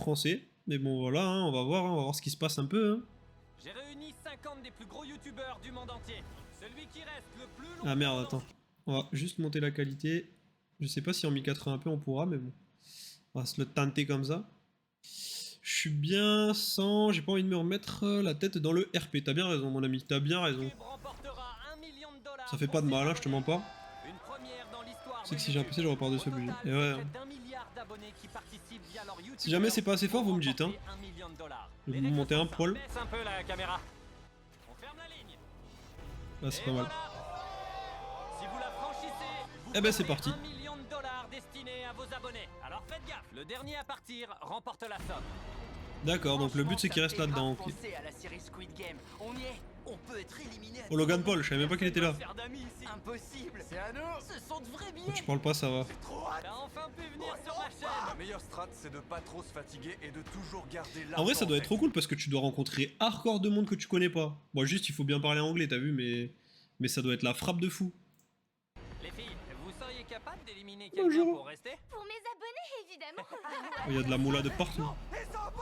français. Mais bon, voilà, hein, on va voir ce qui se passe un peu. Hein. J'ai réuni 50 des plus gros youtubeurs du monde entier. Celui qui reste le plus long. Ah merde, attends. On va juste monter la qualité. Je sais pas si en 1080p on pourra, mais bon. On va se le tenter comme ça. Je suis bien sans... J'ai pas envie de me remettre la tête dans le RP. T'as bien raison, mon ami. T'as bien raison. Ça fait pas de mal, hein, je te mens pas. C'est que si j'ai un PC, je repars de ce budget. Et ouais. Si jamais c'est pas assez fort, vous me dites, hein. Je vais vous monter un poil. Là, c'est pas mal. Eh ben, c'est parti. Destiné à vos abonnés. Alors faites gaffe. Le dernier à partir remporte la somme. D'accord, donc le but c'est qu'il reste là-dedans. Okay. Oh, Logan Paul, je savais même pas qu'il était là. Impossible. C'est à nous. Ce sont de vrais billets. Quand tu parles pas, ça va. T'as enfin pu venir sur ma chaîne. La meilleure strat, c'est de pas trop se fatiguer et de toujours garder la. En vrai, ça doit être trop cool parce que tu dois rencontrer hardcore de monde que tu connais pas. Bon, juste il faut bien parler anglais, t'as vu, mais ça doit être la frappe de fou. Les filles, vous seriez capable d'éliminer quelqu'un pour rester? Pour mes abonnés, évidemment. Oh, il y a de la moula de partout. Non, stop,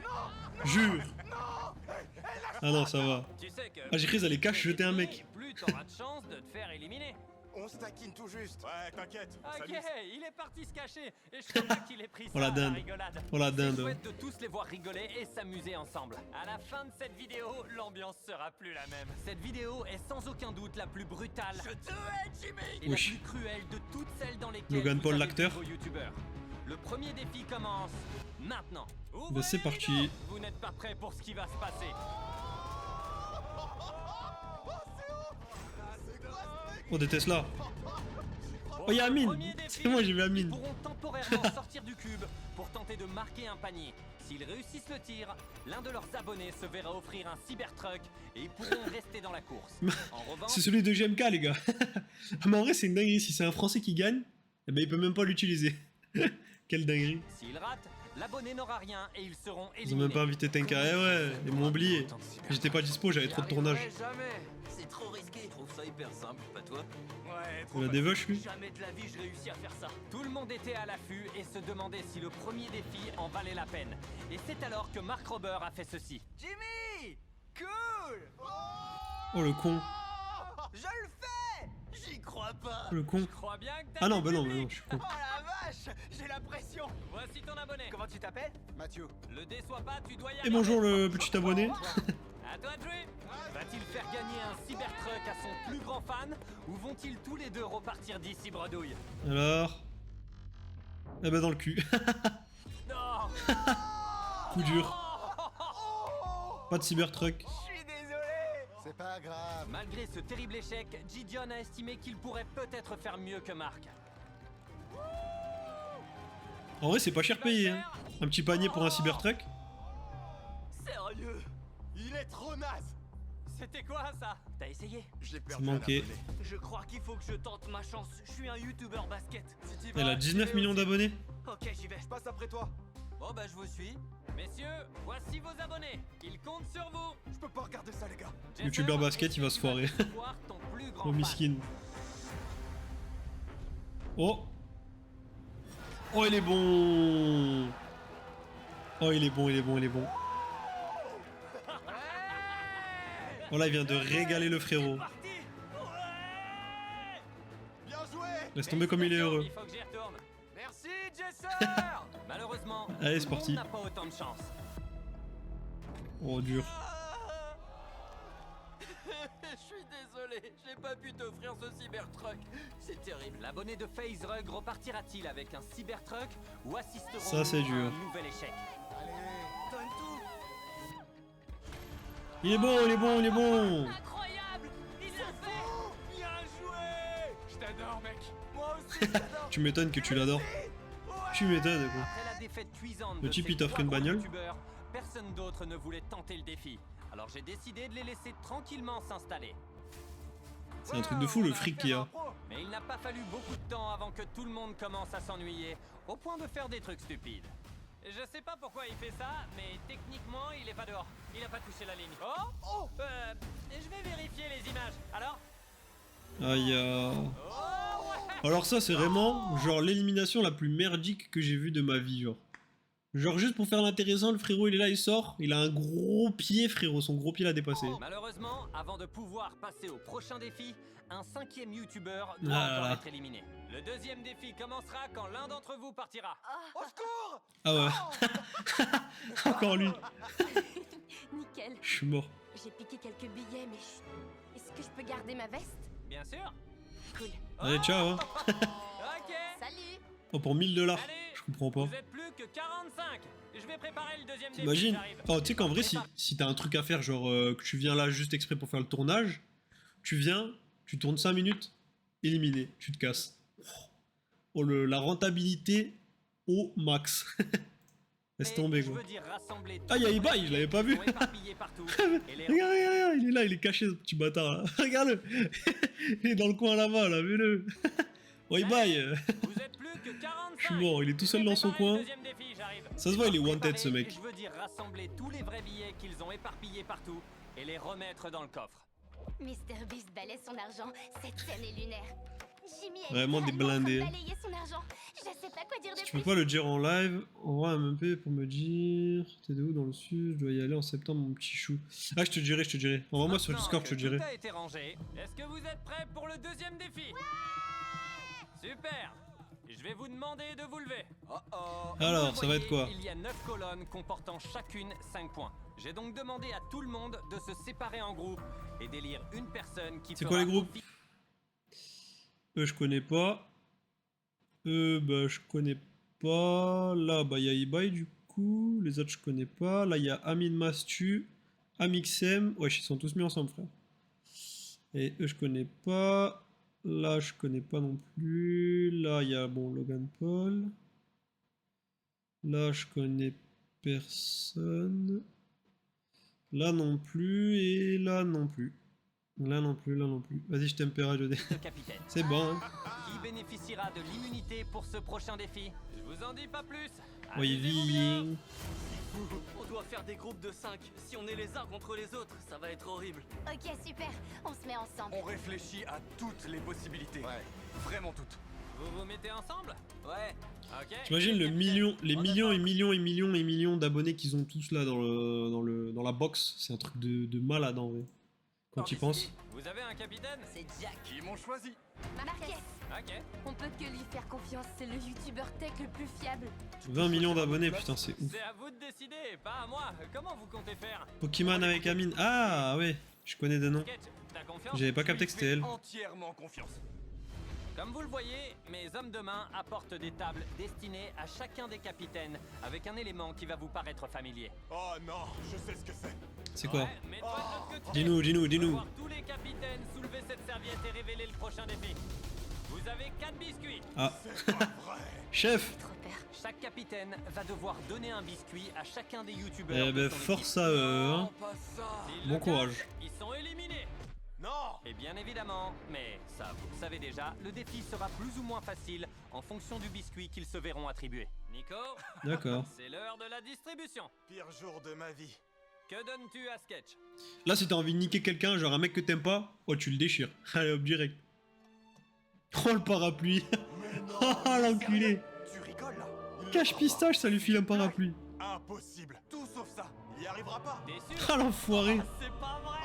non, Jure. Ah non, ça va. Tu sais que Ah, j'ai cru qu'ils allaient cache jeter un mec. Plus t'auras de chance de te faire éliminer. on se taquine tout juste. Ouais, t'inquiète. Ok, il est parti se cacher et je crois pas qu'il ait pris ça Oh la à la dinde. rigolade. Oh la C'est dinde. chouette de tous les voir rigoler et s'amuser ensemble. À la fin de cette vidéo, l'ambiance sera plus la même. Cette vidéo est sans aucun doute la plus brutale. Je te hais, Jimmy. Et la plus cruelle de toutes celles dans lesquelles Logan vous Paul, avez l'acteur. vu vos youtubeurs. Le premier défi commence maintenant. Bah, c'est parti. Vous n'êtes pas prêts pour ce qui va se passer. Oh, des Tesla. Oh, il y a Amine. C'est moi, j'ai vu Amine. Ils pourront temporairement sortir du cube pour tenter de marquer un panier. S'ils réussissent le tir, l'un de leurs abonnés se verra offrir un Cybertruck et ils pourront rester dans la course. En revanche, C'est celui de GMK, les gars. Ah, mais en vrai, c'est une dinguerie. Si c'est un Français qui gagne, eh ben, il peut même pas l'utiliser. Quelle dinguerie. s'ils ratent, l'abonné n'aura rien et ils seront éliminés. Ils ont même pas invité Tenka. Eh ouais, ils m'ont oublié. J'étais pas dispo, j'avais trop de tournage. Jamais. C'est trop risqué. Je trouve ça hyper simple, pas toi? Ouais, Il a des vaches, lui. Jamais de la vie je réussis à faire ça. Tout le monde était à l'affût et se demandait si le premier défi en valait la peine. Et c'est alors que Mark Rober a fait ceci. Jimmy! Cool! Oh, le con. Je le fais! J'y crois pas! Oh, le con. Je crois bien que t'as Ah non, du bah non, public. je suis con. Oh la vache! J'ai la pression! Voici ton abonné. Comment tu t'appelles? Mathieu. Le déçois pas, tu dois y Et aller. bonjour, le petit abonné. À toi de jouer. Va-t-il faire gagner un Cybertruck à son plus grand fan ou vont-ils tous les deux repartir d'ici bredouille? Alors. Eh ben, dans le cul. Non! Coup dur. Pas de Cybertruck. Je suis désolé! C'est pas grave. Malgré ce terrible échec, Gideon a estimé qu'il pourrait peut-être faire mieux que Mark. En vrai, c'est pas cher payé. Hein. Un petit panier pour un Cybertruck. Sérieux? Il est trop naze. C'était quoi ça? T'as essayé? Je l'ai Ça perdu. un manquait. abonné. Je crois qu'il faut que je tente ma chance. Je suis un youtubeur basket. Si t'y Elle vas, a 19 j'y vais millions aussi. d'abonnés. Ok, j'y vais. Je passe après toi. Bon bah je vous suis. Messieurs, voici vos abonnés. Ils comptent sur vous. Je peux pas regarder ça, les gars. Youtubeur basket, il va se foirer. Voir ton plus grand Oh, fan. miskin. Oh. Oh, il est bon. Oh, il est bon, il est bon, il est bon. Oh là, il vient de régaler le frérot. Parti. Ouais. Bien joué. Laisse tomber comme il est heureux. Il faut que j'y retourne. Merci, Jesser. Malheureusement, Allez, c'est tout le parti. monde n'a pas autant de chance. Oh, dur. Je suis désolé, j'ai pas pu t'offrir ce Cybertruck. C'est terrible. L'abonné de FaZe Rug repartira-t-il avec un Cybertruck ou assisteront Ça, c'est dur. à un nouvel échec? Allez, donne tout. Il est bon, il est bon, il est bon. Incroyable! Il l'a fait! Bien joué. Je t'adore, mec. Moi aussi, je t'adore. Tu m'étonnes que tu l'adores. Tu m'étonnes, quoi. Après la défaite cuisante Le de type, ces il t'offre trois une bagnole. youtubeurs, personne d'autre ne voulait tenter le défi. Alors j'ai décidé de les laisser tranquillement s'installer. C'est un truc de fou, le fric qu'il y a. Mais il n'a pas fallu beaucoup de temps avant que tout le monde commence à s'ennuyer, au point de faire des trucs stupides. Je sais pas pourquoi il fait ça, mais techniquement il est pas dehors. Il a pas touché la ligne. Oh, je vais vérifier les images. Alors? Aïe. Oh ouais! Alors ça, c'est vraiment, genre, l'élimination la plus merdique que j'ai vue de ma vie, genre. Genre juste pour faire l'intéressant, le frérot il est là, il sort, il a un gros pied frérot, son gros pied l'a dépassé. Malheureusement, avant de pouvoir passer au prochain défi, un 5e youtubeur doit Ah là encore là. être éliminé. Le 2e défi commencera quand l'un d'entre vous partira. Au secours! Ah ouais. Encore lui. Nickel. Je suis mort. J'ai piqué quelques billets, mais chut. Est-ce que je peux garder ma veste? Bien sûr. Cool. Allez, ciao hein. Ok. Salut. Oh pour 1000 $. Allez, Je comprends pas. vous êtes plus que 45. Je vais préparer le 2e défi. T'imagines? j'arrive. Oh tu sais qu'en vrai si t'as un truc à faire, genre que tu viens là juste exprès pour faire le tournage, tu viens, tu tournes 5 minutes, éliminé, tu te casses. Oh la rentabilité au max. Laisse Et tomber je quoi. veux dire rassembler tous Ah, il y a les Ibai, vrais je l'avais pas billets vu. qui sont éparpillés partout, et les Regarde, regarde, il est là, il est caché ce petit bâtard là. Regarde-le. Il est dans le coin là-bas là, mets-le. Oh bye. Vous êtes plus que 45. Je suis mort, il est tout seul dans son coin. Le 2e défi, j'arrive. Ça se voit, il est wanted ce mec. Je veux dire rassembler tous les vrais billets qu'ils ont éparpillés partout et les remettre dans le coffre. Mr Beast balaie son argent. Cette scène est lunaire. Jimmy est Vraiment littéralement des blindés. en train de balayer son argent. Je sais pas quoi dire de Si tu plus. peux pas le dire en live, envoie un MP pour me dire. T'es de où dans le sud? Je dois y aller en septembre, mon petit chou. Ah, je te dirai, je te dirai. Envoie-moi sur Maintenant Discord, je te que dirai. Tout a été rangé. Est-ce que vous êtes prêts pour le 2e défi? Super. Je vais vous demander de vous lever. Alors, Vous ça va être voyez, quoi? Il y a 9 colonnes comportant chacune 5 points. J'ai donc demandé à tout le monde de se séparer en groupes et d'élire une personne qui C'est fera quoi les groupes? office- Je connais pas. Bah, je connais pas. Là, bah, il y a Ibai du coup. Les autres, je connais pas. Là, il y a Amin Mastu, Amixem. Ouais, ils sont tous mis ensemble, frère. Et eux, je connais pas. Là, je connais pas non plus. Là, il y a, bon, Logan Paul. Là, je connais personne. Là non plus. Et là non plus. Là non plus, là non plus. Vas-y, je t'aime, Jodé. de capitaine. C'est bon, hein. Qui bénéficiera de l'immunité pour ce prochain défi? Je vous en dis pas plus. Oui, Amusez-vous bien. oui. On doit faire des groupes de 5. Si on est les uns contre les autres, ça va être horrible. Ok, super. On se met ensemble. On réfléchit à toutes les possibilités. Ouais, vraiment toutes. Vous vous mettez ensemble? Ouais. Ok. T'imagines le million, les millions et millions et millions et millions d'abonnés qu'ils ont tous là dans la box. C'est un truc de malade en vrai. Quand tu y penses. Vous avez un capitaine? C'est Jack. Ils m'ont choisi. Marquez. Ok. On peut que lui faire confiance. C'est le youtubeur tech le plus fiable. 20 millions d'abonnés, putain, c'est ouf. C'est à vous de décider, pas à moi. Comment vous comptez faire? Pokémon avec Amine. Ah ouais, je connais des noms. Sketch, t'as confiance? J'avais pas capté que c'était elle. Entièrement confiance. Comme vous le voyez, mes hommes de main apportent des tables destinées à chacun des capitaines avec un élément qui va vous paraître familier. Oh non, je sais ce que c'est. C'est quoi? Ouais, mais toi de l'autre côté, Dis-nous, dis-nous, on va dis-nous. voir tous les capitaines soulever cette serviette et révéler le prochain défi. Vous avez 4 biscuits. Ah, C'est pas vrai. chef! Trop peur. Chaque capitaine va devoir donner un biscuit à chacun des youtubeurs. Eh de ben, son force équipe. à eux, hein. Non, pas ça. S'ils Bon le courage. cachent, ils sont éliminés. Non. Et bien évidemment, mais ça vous le savez déjà, le défi sera plus ou moins facile en fonction du biscuit qu'ils se verront attribuer. Nico, D'accord. c'est l'heure de la distribution. Pire jour de ma vie. Que donnes-tu à Sketch? Là, si t'as envie de niquer quelqu'un, genre un mec que t'aimes pas, oh, tu le déchires. Allez hop, direct. Oh, le parapluie. Mais non. Oh, l'enculé. Tu rigoles là. Il le Cache fera pistache, ça lui file un parapluie. pas. Impossible. Tout sauf ça. Il y arrivera pas. T'es sûr? Ah, l'enfoiré. C'est pas vrai!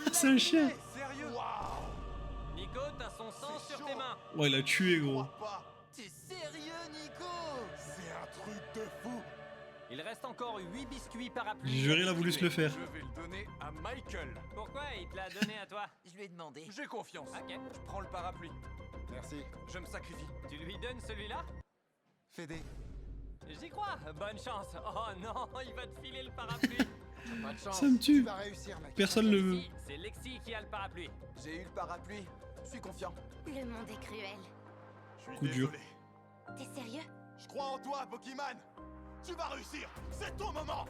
Oh, C'est un chien. Sérieux? Waouh. Nico, t'as son sang C'est sur chaud. tes mains. Ouais, il a tué, Je gros. crois pas. T'es sérieux, Nico? C'est un truc de fou. Il reste encore 8 biscuits parapluies. J'ai juré, il a voulu se le faire. Je vais le donner à Michael. Pourquoi il te l'a donné à toi? Je lui ai demandé. J'ai confiance. Ok. Je prends le parapluie. Merci. Je me sacrifie. Tu lui donnes celui-là? Fédé. J'y crois. Bonne chance. Oh non, il va te filer le parapluie. Pas de chance. Ça me tue. Tu vas réussir, mec. Personne le veut. Lexi, c'est Lexi qui a le parapluie. J'ai eu le parapluie. Je suis confiant. Le monde est cruel. Je suis Coup dur. désolé. T'es sérieux? Je crois en toi, Pokémon. Tu vas réussir. C'est ton moment.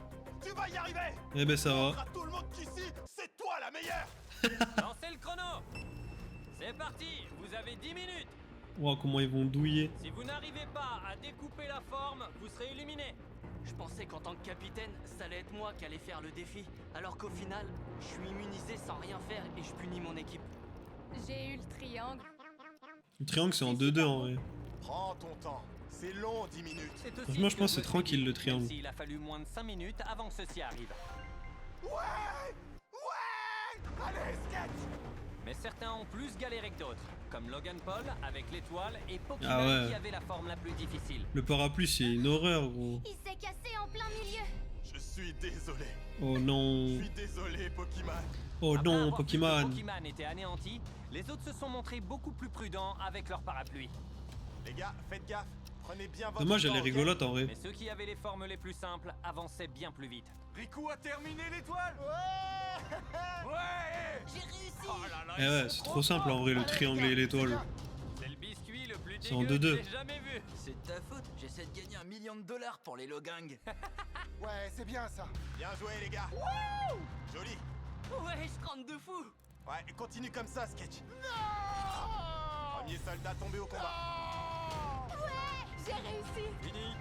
Tu vas y arriver. Eh ben, ça va. Montre à tout le monde qu'ici, c'est toi la meilleure. Lancez le chrono. C'est parti. Vous avez 10 minutes. Wow, comment ils vont douiller. Si vous n'arrivez pas à découper la forme, vous serez éliminé. Je pensais qu'en tant que capitaine, ça allait être moi qui allais faire le défi. Alors qu'au final, je suis immunisé sans rien faire et je punis mon équipe. J'ai eu le triangle. Le triangle, c'est en 2-2 en vrai. Prends ton temps. C'est long, 10 minutes. C'est aussi Franchement, je ce pense que je c'est me tranquille, suis dit, le triangle. même s'il a fallu moins de 5 minutes avant que ceci arrive. Ouais! Allez, sketch! Mais certains ont plus galéré que d'autres, comme Logan Paul avec l'étoile et Pokémon Ah ouais. qui avait la forme la plus difficile. Le parapluie, c'est une horreur, gros. Il s'est cassé en plein milieu. Je suis désolé. Oh Je non. suis désolé, Pokémon. Oh Après non, avoir vu que Pokémon. Pokémon était anéanti, les autres se sont montrés beaucoup plus prudents avec leur parapluie. Les gars, faites gaffe. Prenez bien votre Dommage, elle temps, est ok? rigolote en vrai. Mais ceux qui avaient les formes les plus simples avançaient bien plus vite. Riku a terminé l'étoile. Ouais! J'ai réussi. Oh là là, Eh ils ouais, sont c'est trop trop simple en vrai, le Allez, triangle les et gars, l'étoile. C'est le biscuit le plus C'est en dégueu que 2-2. j'ai jamais vu. C'est de ta faute. J'essaie de gagner $1 million pour les Logang. Ouais, c'est bien ça. Bien joué, les gars. Joli. Ouais, je rentre de fou. Ouais, et continue comme ça, Sketch. Non! Premier soldat tombé au combat. J'ai réussi. Fini.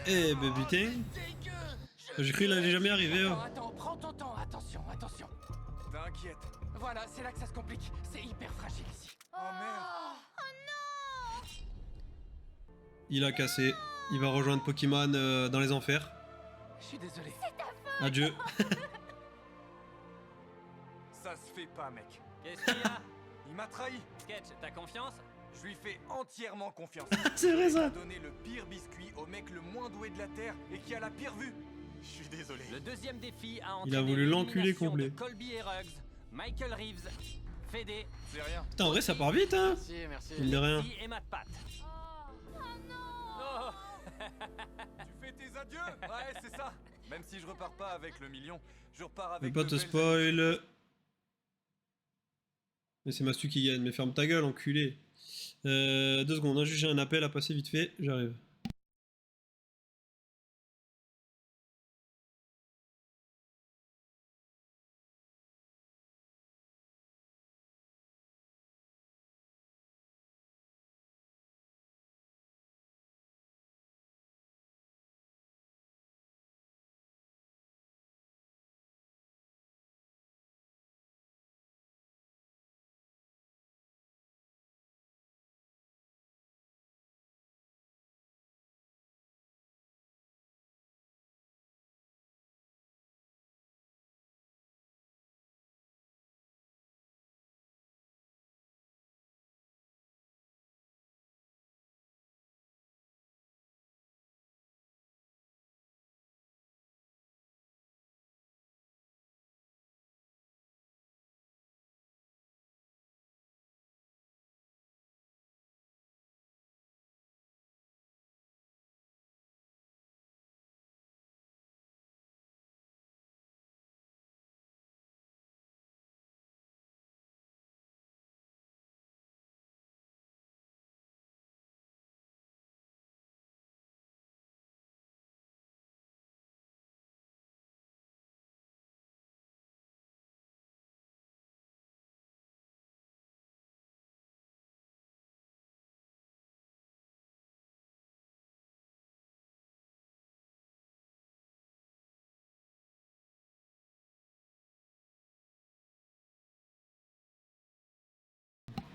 Eh ben putain. J'ai cru qu'il allait jamais arriver. Oh. Attends, prends ton temps, attention, attention. T'inquiète. Voilà, c'est là que ça se complique. C'est hyper fragile ici. Oh merde. Il a cassé. Il va rejoindre Pokémon dans les enfers. Je suis désolé. Adieu. Ça se fait pas, mec. Qu'est-ce qu'il y a? Il m'a trahi. Sketch, t'as confiance? Je lui fais entièrement confiance. C'est vrai Il a ça. donné le pire biscuit au mec le moins doué de la Terre et qui a la pire vue. Je suis désolé. Le deuxième défi a Il a entraîné voulu l'enculer l'élimination complet. de Colby et Ruggs, Michael Reeves, Fede, C'est rien. Putain, en vrai, ça part vite, hein. Merci, merci. Il de rien. Lexi et Matt Pat. Oh non. Oh. Tu fais tes adieux. Ouais, c'est ça. Même si je repars pas avec le million, je repars Je avec. vais pas de te belles spoil. Mais c'est Mastu qui gagne. Mais ferme ta gueule, enculé. 2 secondes, hein, juste j'ai un appel à passer vite fait. J'arrive.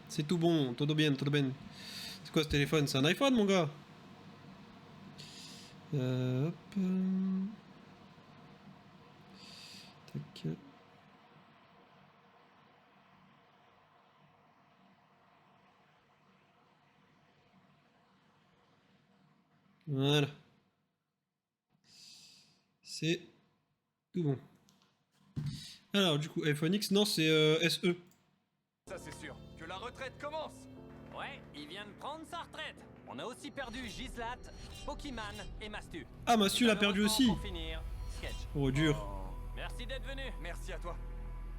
C'est tout bon, todo bien, todo bien. C'est quoi ce téléphone? C'est un iPhone, mon gars? Hop. Tac. Voilà. C'est tout bon. Alors, du coup, iPhone X, non, c'est SE. Ça c'est sûr. Que la retraite commence. Ouais, il vient de prendre sa retraite. On a aussi perdu Gislat, Pokémon et Mastu. Ah, Mastu l'a perdu aussi. Pour finir, Sketch. Oh, dur. Merci d'être venu. Merci à toi.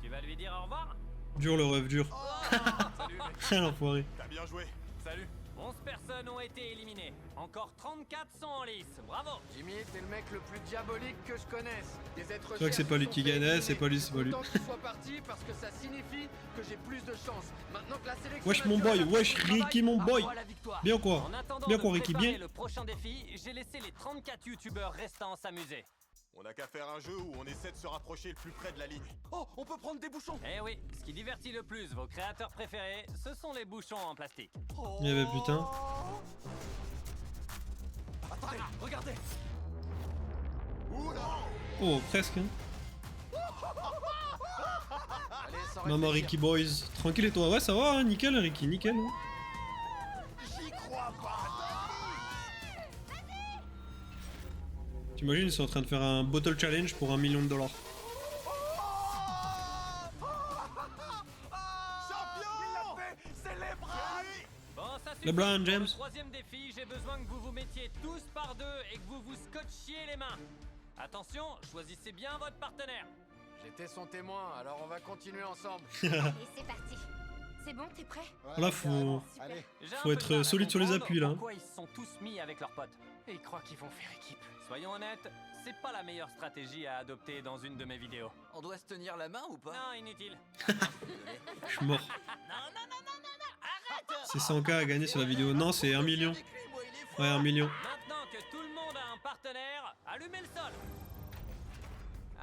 Tu vas lui dire au revoir? Dur le rêve, dur. Salut mec. Ah, l'enfoiré. T'as bien joué. Salut. 11 personnes ont été éliminées. Encore 34 sont en lice. Bravo. Jimmy, t'es le mec le plus diabolique que je connaisse. Des êtres C'est vrai que c'est pas lui qui gagnait, c'est pas lui, c'est pas lui. Autant qu'il soit parti parce que ça signifie que j'ai plus de chance. Maintenant que la sélection Wesh, mon boy, naturelle a wesh, fait son travail, Ricky, mon à boy. moi la victoire. Bien quoi? En attendant Bien de quoi, Ricky, préparer bien? le prochain défi, j'ai laissé les 34 youtubeurs restants s'amuser. On a qu'à faire un jeu où on essaie de se rapprocher le plus près de la ligne. Oh, on peut prendre des bouchons. Eh oui, ce qui divertit le plus vos créateurs préférés, ce sont les bouchons en plastique. Oh. Eh ben putain. rentré. Regardez. Oula. Oh, presque, hein. Allez, sans Maman réfléchir. Ricky Boys. Tranquille et toi. Ouais, ça va, hein, nickel, Ricky, nickel. Hein. J'y crois pas. T'imagines, ils sont en train de faire un bottle challenge pour $1 million. Champion. Il l'a fait. C'est les bras. Bon, ça suffit. LeBron Pour James. le troisième défi, j'ai besoin que vous vous mettiez tous par deux et que vous vous scotchiez les mains. Attention, choisissez bien votre partenaire. J'étais son témoin, alors on va continuer ensemble. Allez, c'est parti. C'est bon, t'es prêt? Là, faut. Allez. J'ai un Faut peu être de mal à solide sur les comprendre appuis, là. Pourquoi ils se sont tous mis avec leurs potes? Et ils croient qu'ils vont faire équipe. Soyons honnêtes, c'est pas la meilleure stratégie à adopter dans une de mes vidéos. On doit se tenir la main ou pas? Non, inutile. Je suis mort. Arrête! C'est 100K à gagner sur la vidéo. Non, c'est 1 million. Ouais, 1 million. Maintenant que tout le monde a un partenaire, allumez le sol.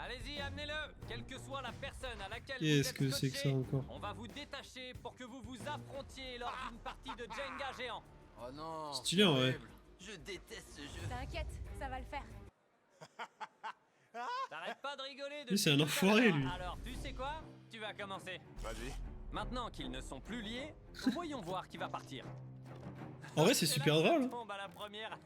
Allez-y, amenez-le. Quelle que soit la personne à laquelle vous Qu'est-ce êtes que c'est que ça scotché, encore? on va vous détacher pour que vous vous affrontiez lors d'une partie de Jenga géant. Oh non. Stylé, en vrai. horrible. Je déteste ce jeu. T'inquiète, ça va le faire. T'arrêtes pas de rigoler Lui, c'est un depuis tout à enfoiré, l'heure. lui. Alors, tu sais quoi? Tu vas commencer. Vas-y. Maintenant qu'ils ne sont plus liés, voyons voir qui va partir. En vrai, c'est super là que ça drôle. tombe à la première.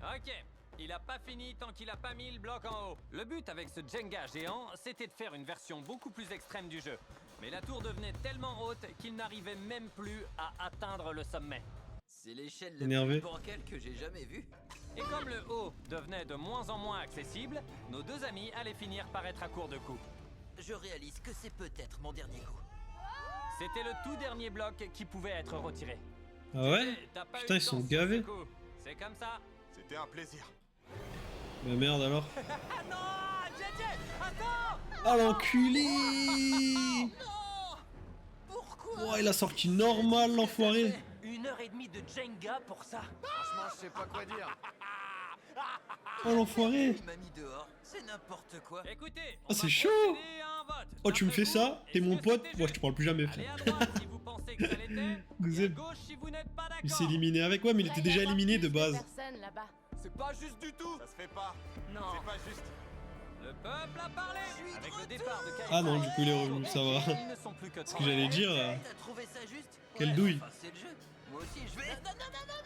Ok, il a pas fini tant qu'il a pas mis le bloc en haut. Le but avec ce Jenga géant, c'était de faire une version beaucoup plus extrême du jeu. Mais la tour devenait tellement haute qu'il n'arrivait même plus à atteindre le sommet. C'est l'échelle la Énervé. plus bancale que j'ai jamais vue. Et comme le haut devenait de moins en moins accessible, nos deux amis allaient finir par être à court de coups. Je réalise que c'est peut-être mon dernier coup. C'était le tout dernier bloc qui pouvait être retiré. Ah ouais? T'as pas Putain, eu ils de sont chance sur gavés. ce coup. C'est comme ça. C'était un plaisir. Bah merde alors. Ah non, JJ, attends! Ah l'enculé! Pourquoi? Oh, il a sorti normal l'enfoiré. 1h30 de Jenga pour ça. Franchement, je sais pas quoi dire. Oh l'enfoiré. Il m'a mis dehors. C'est n'importe quoi. Écoutez, Ah, c'est chaud. Oh, tu me fais ça? T'es mon pote? Moi je te parle plus jamais, Allez frère. à droite si vous pensez que ça l'était, Vous et à êtes- gauche si vous n'êtes pas Il d'accord. s'est éliminé avec. Ouais, mais il était déjà éliminé de base. Personne là-bas. C'est pas juste du tout. Ça se fait pas. Non, C'est pas juste. le peuple a parlé. Avec le départ de Kaïsa Ah non, du coup, il est revenu, ça va. Ils ne sont plus que Ce que j'allais dire. T'as trouvé ça juste? Quelle Ouais, douille. enfin, c'est le jeu. Moi aussi, je vais. Non, non, non, non, non,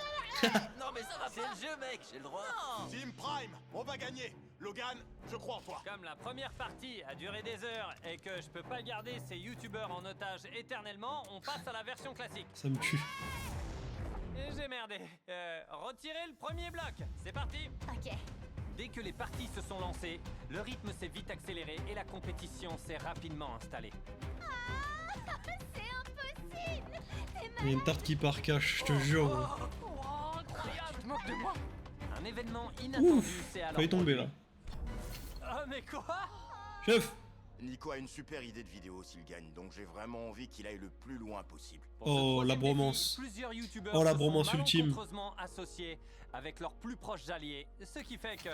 non, non, mais ça va pas. C'est le jeu, mec. J'ai le droit. Team Prime, on va gagner. Logan, je crois en toi. Comme la première partie a duré des heures et que je peux pas garder ces youtubeurs en otage éternellement, on passe à la version classique. Ça me tue. Et j'ai merdé. Retirez le premier bloc. C'est parti. Ok. Dès que les parties se sont lancées, le rythme s'est vite accéléré et la compétition s'est rapidement installée. C'est impossible. T'es Il y a une tarte qui part cache, je te jure. gros. Oh, incroyable. Tu te moques de moi? Un événement inattendu Ouf, s'est alors failli tomber là. Oh mais quoi? Chef! Nico a une super idée de vidéo s'il gagne, donc j'ai vraiment envie qu'il aille le plus loin possible. Pour ce Oh, troisième la défi, bromance. Plusieurs youtubeurs Oh, la se bromance sont ultime. malencontreusement associés avec leurs plus proches alliés, ce qui fait que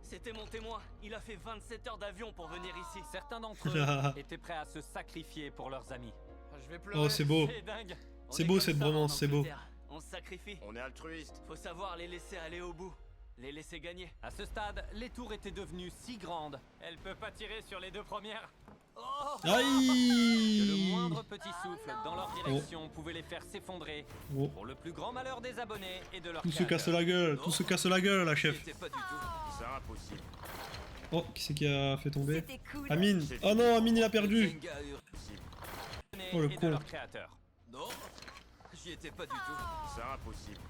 C'était mon témoin. Il a fait 27 heures d'avion pour venir ici. certains d'entre eux étaient prêts à se sacrifier pour leurs amis. Je vais pleurer. Oh, c'est beau. C'est dingue. On C'est est beau, comme cette ça en bromance, c'est beau. Angleterre. On se sacrifie. On est altruiste. Faut savoir les laisser aller au bout. Les laisser gagner. À ce stade, les tours étaient devenues si grandes, elle peut pas tirer sur les deux premières. Oh, que le Aïe! moindre petit souffle dans leur direction pouvait les faire s'effondrer, Oh, pour le plus grand malheur des abonnés et de leurs tout se casse créateurs. la gueule, tout se casse la gueule, la chef. C'était pas du tout. C'est impossible. Oh, qui c'est qui a fait tomber? C'était cool. Amine. Oh non, Amine il a perdu. Jenga a eu- Oh, le Et de con. leurs créateurs. Non, j'y étais pas du tout. C'est impossible.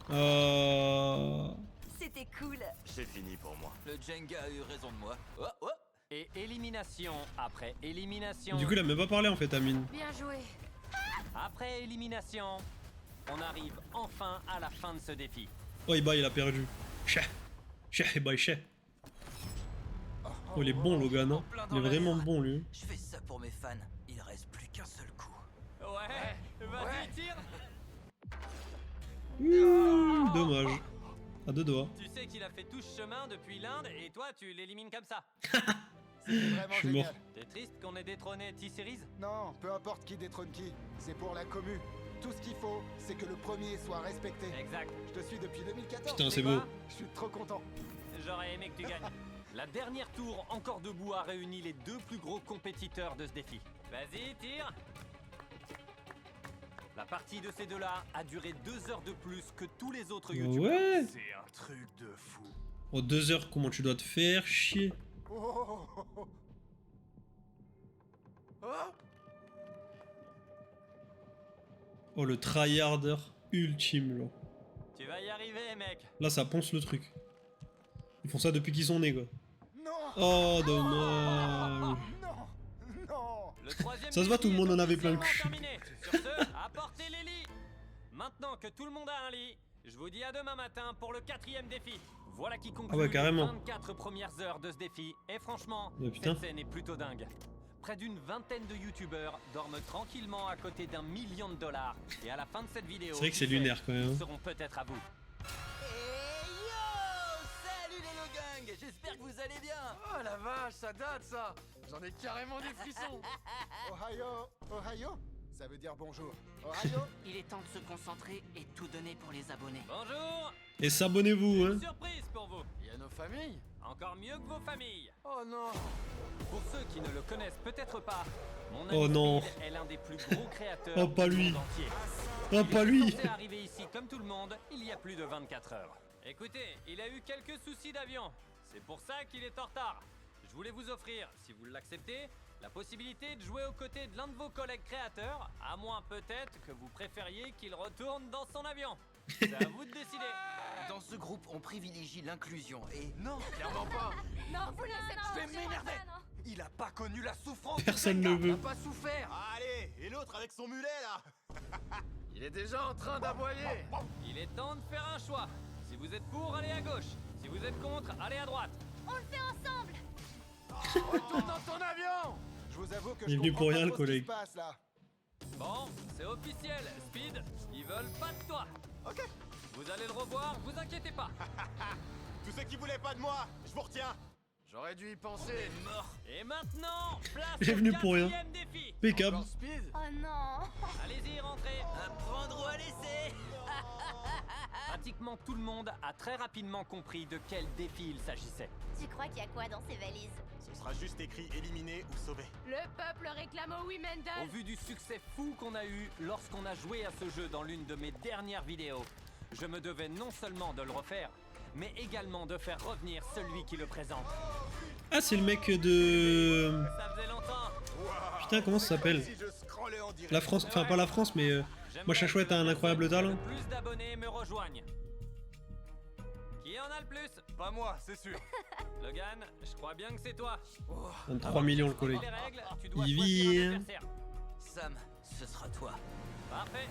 C'était cool. C'est fini pour moi. Le Jenga a eu raison de moi. Oh, oh. Et élimination après élimination Du coup, il a même pas parlé en fait, Amine. Bien joué. après élimination, on arrive enfin à la fin de ce défi. Oh, il a perdu. Cheh. Cheh, bye, cheh. Oh, il est bon, Logan, hein. Il est vraiment bon, lui. Je fais ça pour mes fans. Il reste plus qu'un seul coup. Ouais, vas-y, tire. Ouh, dommage. À deux doigts. Tu sais qu'il a fait tout ce chemin depuis l'Inde et toi tu l'élimines comme ça. C'était vraiment Je suis génial. mort. T'es triste qu'on ait détrôné T-Series? Non, peu importe qui détrône qui, c'est pour la commu. Tout ce qu'il faut, c'est que le premier soit respecté. Exact. Je te suis depuis 2014. Putain, c'est quoi beau. Je suis trop content. J'aurais aimé que tu gagnes. La dernière tour encore debout a réuni les deux plus gros compétiteurs de ce défi. Vas-y, tire. La partie de ces deux-là a duré 2 heures de plus que tous les autres youtubeurs. Ouais. C'est un truc de fou. Oh, 2 heures, comment tu dois te faire chier. Oh, oh, oh, oh. Oh. Oh, le tryharder ultime, là. Tu vas y arriver, mec. Là, ça ponce le truc. Ils font ça depuis qu'ils sont nés, quoi. Non. Oh, dommage. Non. Non. Le troisième Ça se voit, défi tout le monde est en avait plein le officiellement cul. terminé. Sur ce, apportez les lits. Maintenant que tout le monde a un lit, je vous dis à demain matin pour le 4e défi. Voilà qui conclut Ah ouais, carrément. les 24 premières heures de ce défi. Et franchement, Oh, putain. cette scène est plutôt dingue. Près d'une vingtaine de youtubeurs dorment tranquillement à côté d'1 million de dollars. Et à la fin de cette vidéo, C'est vrai que c'est qui sait, lunaire, quand même. ils seront peut-être à vous. Hey yo! Salut les Logang! J'espère que vous allez bien! Oh la vache, ça date ça! J'en ai carrément des frissons! Ohio. Ohio. Ça veut dire bonjour. Ohio. Il est temps de se concentrer et tout donner pour les abonnés. Bonjour. Et s'abonnez-vous, hein. Surprise pour vous. Il y a nos familles! Encore mieux que vos familles. Oh non! Pour ceux qui ne le connaissent peut-être pas, mon ami Oh non. Speed est l'un des plus gros créateurs Oh, pas du lui. monde entier. Oh, pas lui. Il est censé arriver ici comme tout le monde il y a plus de 24 heures. Écoutez, il a eu quelques soucis d'avion. C'est pour ça qu'il est en retard. Je voulais vous offrir, si vous l'acceptez, la possibilité de jouer aux côtés de l'un de vos collègues créateurs, à moins peut-être que vous préfériez qu'il retourne dans son avion. C'est à vous de décider. Dans ce groupe, on privilégie l'inclusion et... Non, clairement pas! Non, vous laissez pas. Je vais m'énerver. Il a pas connu la souffrance. Personne ne On veut. n'a pas souffert! Allez, et l'autre avec son mulet là. Il est déjà en train d'aboyer! Il est temps de faire un choix. Si vous êtes pour, allez à gauche. Si vous êtes contre, allez à droite. On le fait ensemble. Retourne dans ton avion! Je vous avoue que Il est je venu comprends pour pas rien, le trop ce qui collègue. se passe là. Bon, c'est officiel, Speed. Ils veulent pas de toi. Ok. Vous allez le revoir, vous inquiétez pas. Tous ceux qui voulaient pas de moi, je vous retiens. J'aurais dû y penser. Et maintenant, place Il est au venu pour rien. 4e défi. Impeccable. Encore Speed? Oh non. Allez-y, rentrez. À prendre ou à laisser! Pratiquement tout le monde a très rapidement compris de quel défi il s'agissait. Tu crois qu'il y a quoi dans ces valises? Ce sera juste écrit éliminé ou sauvé. Le peuple réclame au Au Wimendal. vu du succès fou qu'on a eu lorsqu'on a joué à ce jeu dans l'une de mes dernières vidéos, je me devais non seulement de le refaire, mais également de faire revenir celui qui le présente. Ah, c'est le mec de... Ça faisait longtemps. Putain, comment ça s'appelle? Si je scrollais en direct. La France, enfin pas la France, mais moi Chachouette a un incroyable talent. Le plus d'abonnés me rejoignent. Qui en a le plus? Pas moi, c'est sûr. Logan, je crois bien que c'est toi. 23 millions le collègue. Les règles, tu dois Il choisir vit, un hein. adversaire. Sam, ce sera toi. Parfait.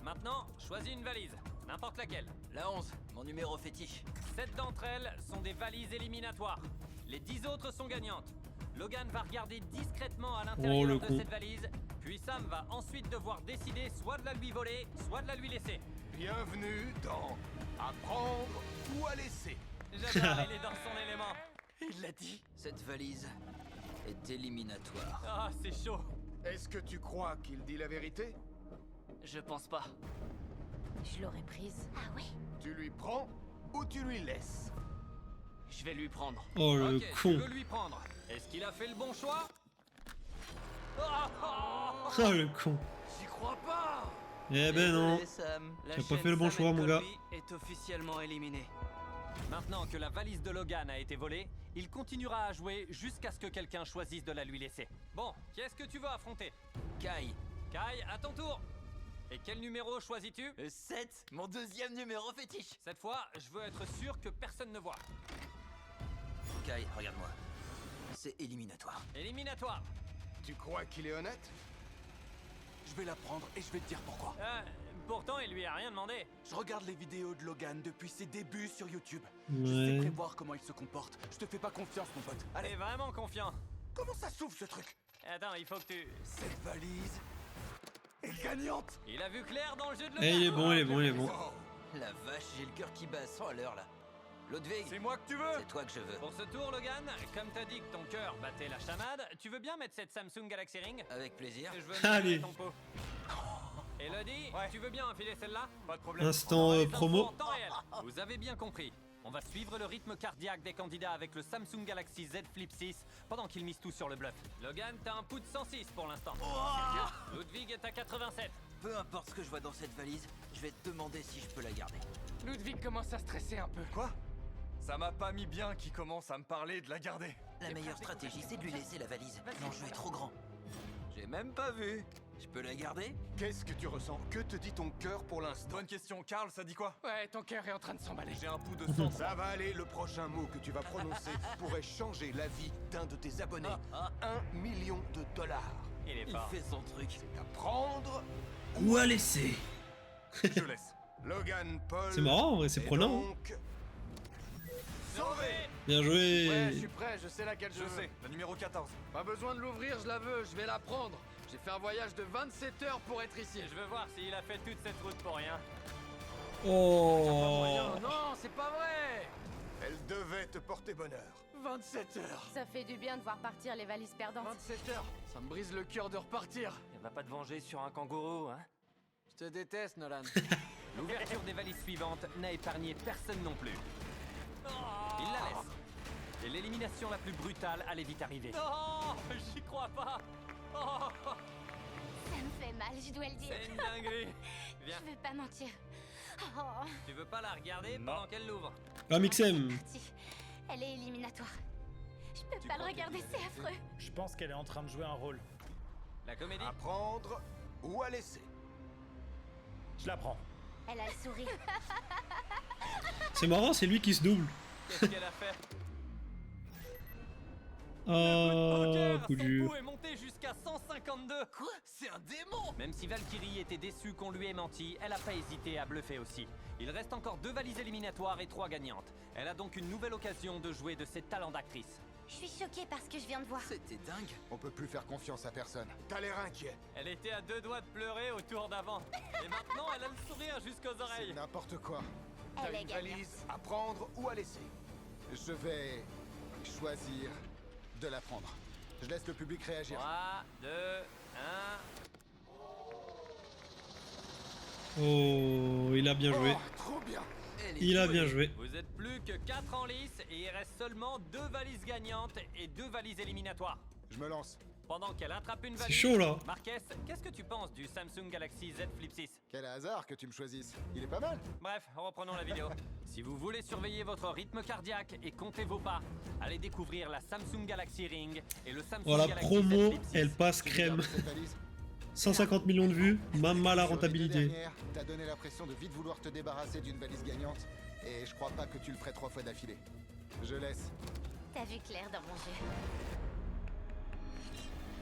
Maintenant, choisis une valise, n'importe laquelle. La 11, mon numéro fétiche. 7 d'entre elles sont des valises éliminatoires. Les 10 autres sont gagnantes. Logan va regarder discrètement à l'intérieur Oh, le de con. cette valise, puis Sam va ensuite devoir décider soit de la lui voler, soit de la lui laisser. Bienvenue dans À prendre ou à laisser. J'adore, il est dans son élément. Il l'a dit. Cette valise est éliminatoire. Ah, c'est chaud. Est-ce que tu crois qu'il dit la vérité? Je pense pas. Je l'aurais prise. Ah ouais? Tu lui prends ou tu lui laisses? Je vais lui prendre. Oh, le Ok, tu con. veux lui prendre. Est-ce qu'il a fait le bon choix? Ah, ah, Oh, le con. J'y crois pas! Eh ben non. Désolé, Sam. La T'as pas chaîne fait le bon Sam choix, et mon gars. Colby est officiellement éliminée. Maintenant que la valise de Logan a été volée, il continuera à jouer jusqu'à ce que quelqu'un choisisse de la lui laisser. Bon, qu'est-ce que tu veux affronter? Kai. Kai, à ton tour. Et quel numéro choisis-tu? 7, mon deuxième numéro fétiche. Cette fois, je veux être sûr que personne ne voit. Kai, regarde-moi. C'est éliminatoire. Éliminatoire. Tu crois qu'il est honnête? Je vais la prendre et je vais te dire pourquoi. Pourtant, il lui a rien demandé. Je regarde les vidéos de Logan depuis ses débuts sur YouTube. Je sais Ouais. prévoir comment il se comporte. Je te fais pas confiance, mon pote. T'es Allez, vraiment confiant. comment ça s'ouvre ce truc? Attends, il faut que tu... Cette valise est gagnante! Il a vu clair dans le jeu de Logan. Eh, il est bon, il est bon, il est bon. Wow. La vache, j'ai le cœur qui bat 100 à l'heure là. Ludwig, C'est moi que tu veux! c'est toi que je veux. Pour ce tour, Logan, comme t'as dit que ton cœur battait la chamade, tu veux bien mettre cette Samsung Galaxy Ring? Avec plaisir. Je veux Allez. ton pot. Elodie, Ouais. tu veux bien enfiler celle-là? Pas de problème. Instant Les infos promo. en temps réel. Vous avez bien compris. On va suivre le rythme cardiaque des candidats avec le Samsung Galaxy Z Flip 6 pendant qu'ils misent tout sur le bluff. Logan, t'as un pouls de 106 pour l'instant. Ludwig est à 87. Peu importe ce que je vois dans cette valise, je vais te demander si je peux la garder. Ludwig commence à stresser un peu. Quoi? Ça m'a pas mis bien qu'il commence à me parler de la garder. La meilleure stratégie, c'est de lui laisser la valise. L'enjeu est trop grand. J'ai même pas vu. Je peux la garder? Qu'est-ce que tu ressens? Que te dit ton cœur pour l'instant? Bonne question, Karl, ça dit quoi? Ouais, ton cœur est en train de s'emballer. J'ai un pouls de 100. Ça va aller, le prochain mot que tu vas prononcer pourrait changer la vie d'un de tes abonnés. 1 million de dollars. Il est Il fort. fait son truc. À prendre, Ou à laisser. je laisse. Logan Paul. C'est marrant, en vrai, c'est est prenant. donc sauvé. Bien Ouais, je joué. suis prêt, je sais laquelle je Je veux. sais, la numéro 14. Pas besoin de l'ouvrir, je la veux, je vais la prendre. J'ai fait un voyage de 27 heures pour être ici. Et je veux voir s'il a fait toute cette route pour rien. Oh. Non, non, c'est pas vrai. Elle devait te porter bonheur. 27 heures. Ça fait du bien de voir partir les valises perdantes. 27 heures. Ça me brise le cœur de repartir. Elle va pas te venger sur un kangourou, hein? Je te déteste, Nolan. L'ouverture des valises suivantes n'a épargné personne non plus. Il la laisse. Et l'élimination la plus brutale allait vite arriver. Non, j'y crois pas. Oh, Ça me fait mal, je dois le dire. c'est une dinguerie. Viens, Je veux pas mentir. Oh, tu veux pas la regarder pendant qu'elle l'ouvre? Ah, Mixem. parti. Elle est éliminatoire. Je peux pas le regarder, c'est affreux. Je pense qu'elle est en train de jouer un rôle. La comédie? À prendre ou à laisser. Je la prends. Elle a le sourire. C'est marrant, c'est lui qui se double. Qu'est-ce qu'elle a fait? Oh, Poker, coup son dur. pouls est monté jusqu'à 152. Quoi? C'est un démon! Même si Valkyrie était déçue qu'on lui ait menti, elle a pas hésité à bluffer aussi. Il reste encore 2 valises éliminatoires et 3 gagnantes. Elle a donc une nouvelle occasion de jouer de ses talents d'actrice. Je suis choquée par ce que je viens de voir. C'était dingue. On peut plus faire confiance à personne. T'as l'air inquiet. Elle était à 2 doigts de pleurer au tour d'avant. Et maintenant, elle a le sourire jusqu'aux C'est oreilles. n'importe quoi. Elle T'as est une gagnante. valise à prendre ou à laisser. Je vais choisir de la prendre. Je laisse le public réagir. 3, 2, 1. Oh, il a bien joué. Oh, trop bien. Elle est Il a douée. bien joué. Vous êtes plus que 4 en lice et il reste seulement 2 valises gagnantes et 2 valises éliminatoires. Je me lance. Pendant qu'elle attrape une C'est valise, chaud là. Marquez, qu'est-ce que tu penses du Samsung Galaxy Z Flip 6? Quel hasard que tu me choisisses. Il est pas mal. Bref, reprenons la vidéo. Si vous voulez surveiller votre rythme cardiaque et compter vos pas, allez découvrir la Samsung Galaxy Ring et le Samsung Voilà, Galaxy Z promo, Flip 6. elle passe Tu regardes crème. cette valise. 150 millions de vues, même à la Sur les deux rentabilité. dernières, t'as donné l'impression de vite vouloir te débarrasser d'une valise gagnante. Et je crois pas que tu le ferais 3 fois d'affilée. Je laisse. T'as vu clair dans mon jeu.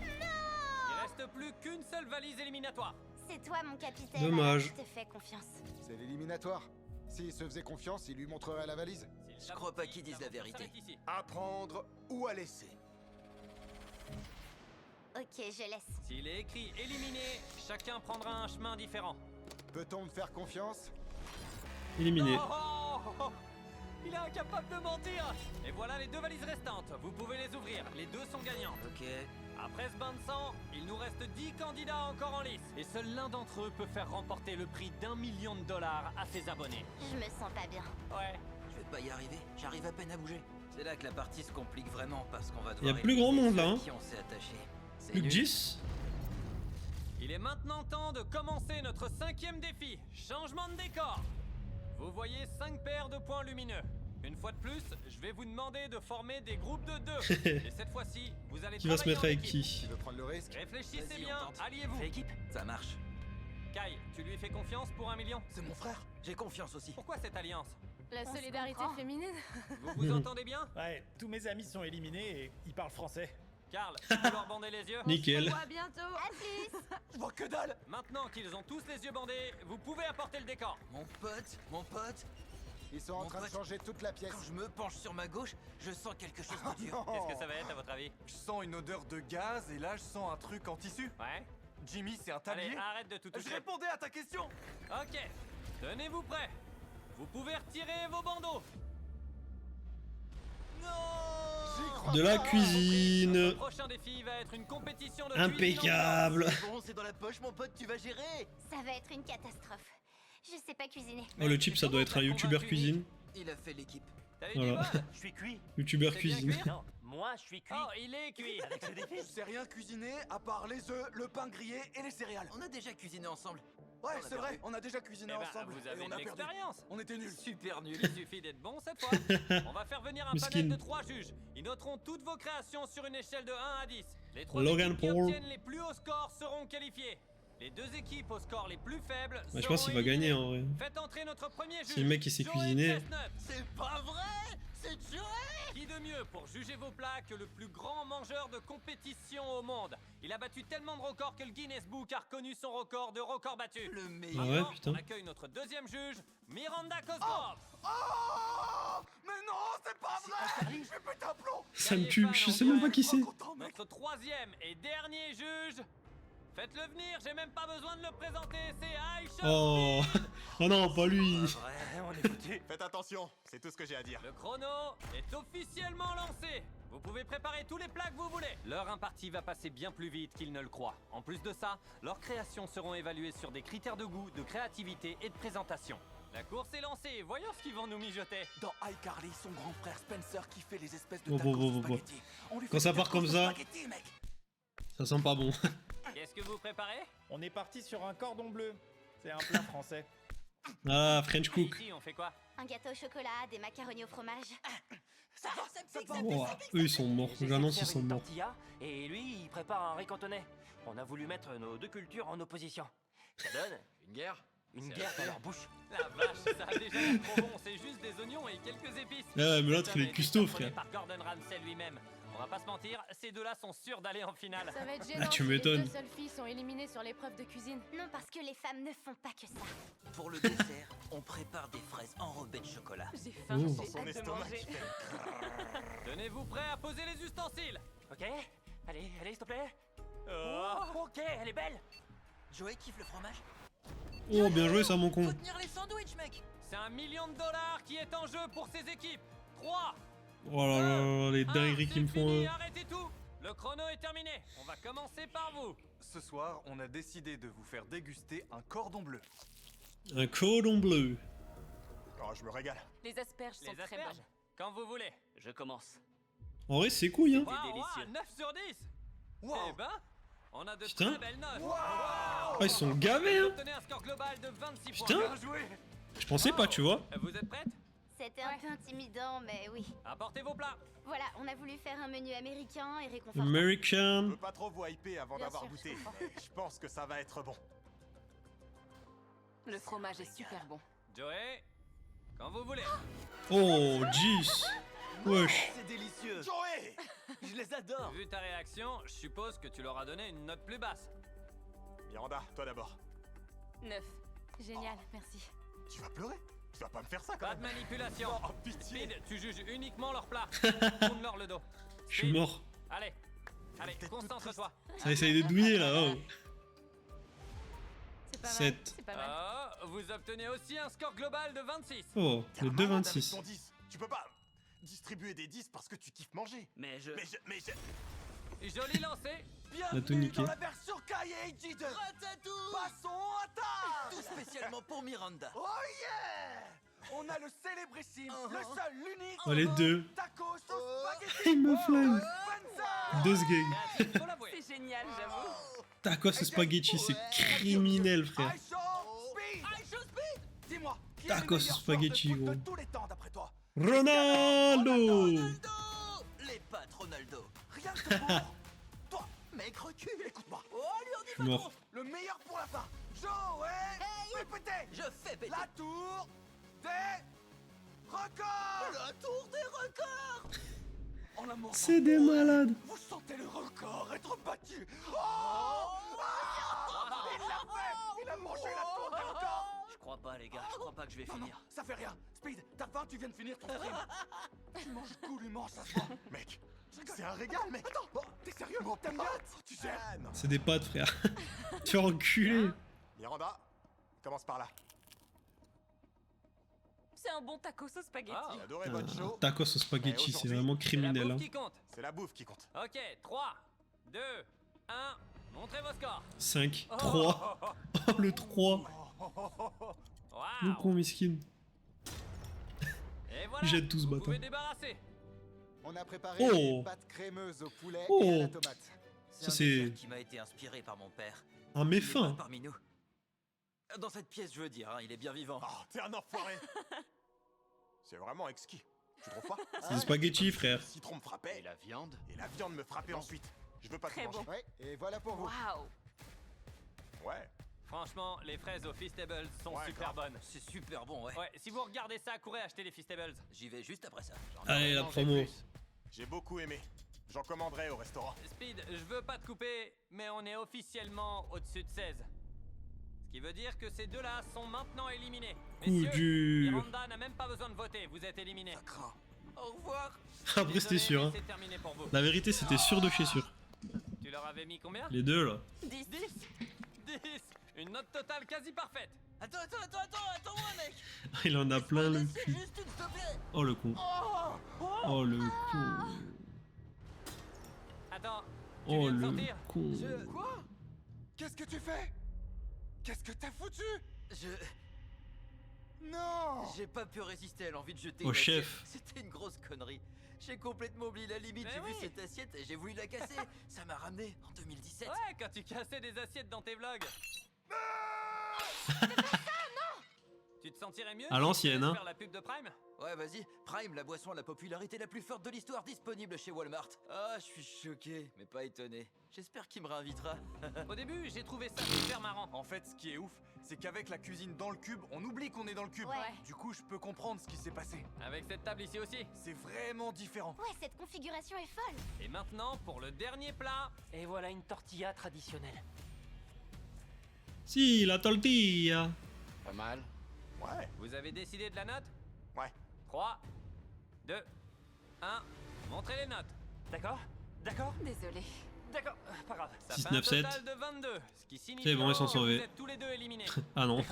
Il reste plus qu'une seule valise éliminatoire. C'est toi, mon capitaine. Dommage. alors Je te fais confiance. C'est l'éliminatoire. S'il se faisait confiance, il lui montrerait la valise. S'il Je crois pas s'abrutit, qu'ils disent la vérité. s'arrête ici. À prendre ou à laisser. Ok, je laisse. S'il est écrit éliminé, chacun prendra un chemin différent. Peut-on me faire confiance? Éliminé. Oh, il est incapable de mentir. Et voilà les 2 valises restantes. Vous pouvez les ouvrir. Les 2 sont gagnantes. Ok. Après ce bain de sang, il nous reste 10 candidats encore en lice. Et seul l'un d'entre eux peut faire remporter le prix d'1 million de dollars à ses abonnés. Je me sens pas bien. Ouais. Je vais pas y arriver. J'arrive à peine à bouger. C'est là que la partie se complique vraiment parce qu'on va Y a devoir. plus grand éliminer monde, là, ceux hein. à qui on s'est attaché. C'est Plus que nul. 10. Il est maintenant temps de commencer notre 5e défi. Changement de décor. Vous voyez 5 paires de points lumineux. Une fois de plus, je vais vous demander de former des groupes de 2. Et cette fois-ci, vous allez Qui va se travailler mettre en avec équipe. qui? Tu veux prendre le risque? Réfléchissez Vas-y, on bien, tente. alliez-vous. Fais équipe. Ça marche. Kai, tu lui fais confiance pour 1 million? C'est mon frère. J'ai confiance aussi. Pourquoi cette alliance? La solidarité féminine. Vous vous entendez bien? Ouais, tous mes amis sont éliminés et ils parlent français. Karl, tu peux leur bander les yeux? Nickel. À bientôt. À plus. Je vois que dalle. Maintenant qu'ils ont tous les yeux bandés, vous pouvez apporter le décor. Mon pote. Ils sont en Mon train de pote. changer toute la pièce. Quand je me penche sur ma gauche, je sens quelque chose de dur. Qu'est-ce que ça va être à votre avis? Je sens une odeur de gaz et là je sens un truc en tissu. Ouais? Jimmy, c'est un Allez, tablier. arrête de tout toucher. répondais à ta question. Ok, tenez-vous prêts. Vous pouvez retirer vos bandeaux. J'y De la Notre cuisine. prochain défi va être une compétition de Impeccable. Bon, c'est dans la poche, mon pote, tu vas gérer. Ça va être une catastrophe. Je sais pas cuisiner. Oh, le type, ça doit être un youtubeur cuisine. Il a fait l'équipe. T'as eu Voilà. du bol? Je suis cuit. Youtubeur C'est bien cuisine. cuit Non, moi je suis cuit. Oh, il est cuit. Avec ce défi. Je sais rien cuisiner à part les œufs, le pain grillé et les céréales. On a déjà cuisiné ensemble. Ouais, On a c'est perdu. vrai, on a déjà cuisiné Eh ben, ensemble. vous et avez on de a perdu. l'expérience. On était nuls. Super nul, il suffit d'être bon cette fois. On va faire venir un Miskin. panel de 3 juges. Ils noteront toutes vos créations sur une échelle de 1 à 10. Les 3 Logan équipes qui Paul. obtiennent les plus hauts scores seront qualifiées. Les 2 équipes aux scores les plus faibles Bah, je pense qu'il va gagner en vrai. Faites entrer notre premier juge. Si le mec, il sait Joey cuisiner. Chestnut. C'est pas vrai. C'est Joey. Qui de mieux pour juger vos plats que le plus grand mangeur de compétition au monde? Il a battu tellement de records que le Guinness Book a reconnu son record de record battu. Le Ah meilleur. ouais, Maintenant, putain. on accueille notre deuxième juge, Miranda Cosgrove. Oh mais non, c'est pas vrai. Je vais péter un plomb. Ça me tue, je sais même pas qui c'est. Content, mec. Notre troisième et dernier juge. Faites-le venir, j'ai même pas besoin de le présenter, c'est Aisha. Oh. Oh non, pas lui. Ouais, on est foutu. Faites attention, c'est tout ce que j'ai à dire. Le chrono est officiellement lancé. Vous pouvez préparer tous les plats que vous voulez. L'heure impartie va passer bien plus vite qu'ils ne le croient. En plus de ça, leurs créations seront évaluées sur des critères de goût, de créativité et de présentation. La course est lancée, voyons ce qu'ils vont nous mijoter. Dans iCarly, son grand frère Spencer qui fait les espèces de Bon, tacos bon, bon, au bon. spaghetti. On lui Quand fait ça des part tacos comme au ça. spaghetti, mec. Ça sent pas bon. Qu'est-ce que vous préparez? On est parti sur un cordon bleu. C'est un plat français. Ah, French cook. Ici, on fait quoi? Un gâteau au chocolat, des macaronis au fromage. Ça va, ça me pique, ça me Oh, eux ils sont morts. J'annonce ils sont morts. Tortilla, et lui, il prépare un riz cantonais. On a voulu mettre nos deux cultures en opposition. Ça donne Une guerre. une guerre dans leur bouche. La vache, ça a déjà l'air trop bon, c'est juste des oignons et quelques épices. Ah ouais, mais l'autre il est custo, Produit frère. par Gordon Ramsay lui-même. On va pas se mentir, ces deux-là sont sûrs d'aller en finale. Ça va être gênant. tu si m'étonnes. Les deux seules filles sont éliminées sur l'épreuve de cuisine. Non, parce que les femmes ne font pas que ça. Pour le dessert, on prépare des fraises enrobées de chocolat. J'ai faim, Oh. j'ai Son hâte de estomac manger. qui fait... Tenez-vous prêts à poser les ustensiles. Ok. Allez, s'il te plaît. Ok, elle est belle. Joey kiffe le fromage. Oh, bien joué ça, mon Faut con. tenir les sandwichs, mec. C'est $1 million qui est en jeu pour ces équipes. 3, Oh là là là, les 1, dingueries qu'ils me c'est font. fini, arrêtez tout. Le chrono est terminé. On va commencer par vous. Ce soir, on a décidé de vous faire déguster un cordon bleu. Un cordon bleu. Oh, je me régale. Les asperges sont Les très asperges, bonnes. quand vous voulez. Je commence. En vrai, c'est couille, hein. Waouh, délicieux. 9 sur 10. Eh ben, on a de Putain. très belles notes. Oh, ils sont gavés, Vous hein. obtenez un score global de 26 Putain. points. Bien joué. Je pensais pas, tu vois. Vous êtes prêtes? C'était un peu intimidant, mais oui. Apportez vos plats. Voilà, on a voulu faire un menu américain et réconfortant. Je American. veux pas trop vous hyper avant Bien d'avoir sûr, goûté, je comprends. mais je pense que ça va être bon. Le fromage est super bon. Joey, quand vous voulez. Oh, jeez. Wesh. C'est délicieux. Joey. Je les adore. Vu ta réaction, je suppose que tu leur as donné une note plus basse. Miranda, toi d'abord. 9. Génial, merci. Tu vas pleurer? Tu vas pas me faire ça quand Pas de même. manipulation. Oh, pitié. Speed, tu juges uniquement leurs plats. Tourne-leur le dos. Je suis Speed, mort. Allez, tête toute concentre-toi. Ça essaye de douiller là. Oh. C'est pas mal. 7. C'est pas mal. Vous obtenez aussi un score global de 26. Oh, T'es le un malade 2,26. avec ton 10. Tu peux pas distribuer des 10 parce que tu kiffes manger. Mais je... Mais je... Joli lancé. On a tout niqué. Dans la version Kaieji de Ratatouille. Passons à table. Tout spécialement pour Miranda. Oh yeah. On a le célébrissime, le seul, l'unique. Oh, les deux. Tacos au spaghetti. Il me flingue. Spencer. Deux gang. Créatif, faut l'avouer. C'est génial, j'avoue. Tacos au spaghetti, c'est criminel, frère. Aisha Speed. Aisha Speed. Dis-moi, qui Tacos est le meilleur spaghetti, joueur de foot gros. de tous les temps d'après toi? Ronaldo. Ronaldo. Les pattes Ronaldo. Rien que pour. Toi, Mec, recule. écoute-moi. Oh, lui, on Je y suis va mort. trop. Le meilleur pour la fin. Joey. Fais péter. Je fais péter. La tour des records. La tour des records. En amour. C'est des malades. Vous sentez le record être battu. Oh, il l'a fait. Il a mangé la tour des records. Je crois pas, les gars. Je crois pas que je vais Non, non, finir. ça fait rien. Speed, t'as faim, tu viens de finir ton stream. Tu manges goulûment, ça se voit. Mec, c'est un régal, mec. Attends, bon, t'es sérieux? T'aimes bien? Tu sais. Ah, non. C'est des pâtes, frère. Tu es enculé. Miranda, commence par là. C'est un bon tacos au spaghetti. Ah. J'ai adoré votre show. Tacos au spaghetti, c'est vraiment C'est la criminel. bouffe Hein. qui compte. C'est la bouffe qui compte. Ok, 3, 2, 1, montrez vos scores. 5, Oh. 3. Oh, le 3. Le Waouh. con miskin. Et voilà, Jette tout ce vous bâtard. pouvez débarrasser. On a préparé Oh. des pâtes crémeuses au poulet Oh. et à la tomate. Ça, un c'est dessert qui m'a été inspiré par mon père. un Il est méfin. pas parmi nous. Dans cette pièce, je veux dire, hein, il est bien vivant. Oh, t'es un enfoiré. C'est vraiment exquis. Tu trouves pas? C'est des spaghettis, frère. Le citron me frappait Et la viande? et la viande me frappait ensuite. Je veux pas Très tout manger. bon. Ouais, et voilà pour vous. Waouh. Ouais. Franchement, les fraises au Feastables sont Ouais, super grave. bonnes. C'est super bon, ouais. Ouais, si vous regardez ça, courez acheter les Feastables. J'y vais juste après ça. Allez, la Mangez promo. plus. J'ai beaucoup aimé. J'en commanderai au restaurant. Speed, je veux pas te couper, mais on est officiellement au-dessus de 16. Ce qui veut dire que ces deux-là sont maintenant éliminés. Coup Messieurs, dur. Miranda n'a même pas besoin de voter, vous êtes éliminés. Au revoir. Après, c'était Désolé, sûr. mais Hein. c'est terminé pour vous. La vérité, c'était sûr de chez sûr. Tu leur avais mis combien? Les deux, là. 10. 10. Une note totale quasi parfaite. Attends-moi, mec. Il en a plein le Laissez cul. juste une, s'il te plaît. Oh, le con. Oh, le con. Attends, tu Oh, viens de le sortir? con. Quoi? Qu'est-ce que tu fais? Qu'est-ce que t'as foutu? Non! J'ai pas pu résister à l'envie de jeter Au une chef. assiette. C'était une grosse connerie. J'ai complètement oublié la limite. Mais J'ai oui. vu cette assiette et j'ai voulu la casser. Ça m'a ramené en 2017. Ouais, quand tu cassais des assiettes dans tes vlogs. Tu te sentirais mieux À si l'ancienne, tu laisses hein. faire la pub de Prime? Ouais, vas-y. Prime, la boisson à la popularité la plus forte de l'histoire, disponible chez Walmart. Ah, je suis choqué, mais pas étonné. J'espère qu'il me réinvitera. Au début, j'ai trouvé ça super marrant. En fait, ce qui est ouf, c'est qu'avec la cuisine dans le cube, on oublie qu'on est dans le cube. Ouais. Du coup, je peux comprendre ce qui s'est passé. Avec cette table ici aussi. C'est vraiment différent. Ouais, cette configuration est folle. Et maintenant, pour le dernier plat. Et voilà une tortilla traditionnelle. Si, la tortilla. Pas mal. Ouais. Vous avez décidé de la note? Ouais. 3, 2, 1. Montrez les notes. D'accord? D'accord? Désolé. D'accord, pas grave. Ça 6, fait un 9, 7. total de 22. Ce qui signifie C'est bon, ils sont que sauvés. vous êtes tous les deux éliminés. Ah non.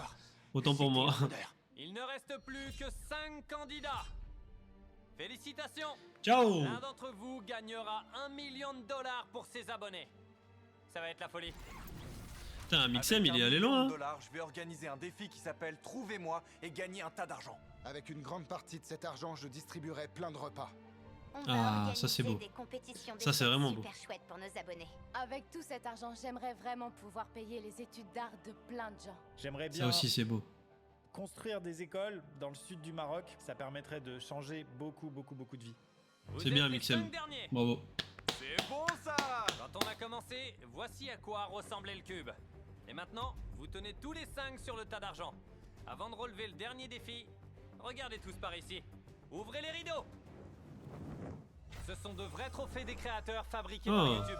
Autant pour moi. Il ne reste plus que 5 candidats. Félicitations. Ciao. L'un d'entre vous gagnera $1 million pour ses abonnés. Ça va être la folie. Putain, Mixem, Avec il est $1 allé million, loin. Hein. je vais organiser un défi qui s'appelle Trouvez-moi et gagner un tas d'argent. Avec une grande partie de cet argent, je distribuerai plein de repas. On va Ah, organiser ça, c'est beau. des compétitions Ça, c'est d'échecs vraiment beau. super chouettes pour nos abonnés. Avec tout cet argent, j'aimerais vraiment pouvoir payer les études d'art de plein de gens. J'aimerais bien Ça aussi, c'est beau. construire des écoles dans le sud du Maroc. Ça permettrait de changer beaucoup de vies. Vous C'est êtes bien, les Mixem. 5 derniers. Bravo. C'est bon ça! Quand on a commencé, voici à quoi ressemblait le cube. Et maintenant, vous tenez tous les 5 sur le tas d'argent. Avant de relever le dernier défi, regardez tous par ici. Ouvrez les rideaux. Ce sont de vrais trophées des créateurs fabriqués par Oh. YouTube.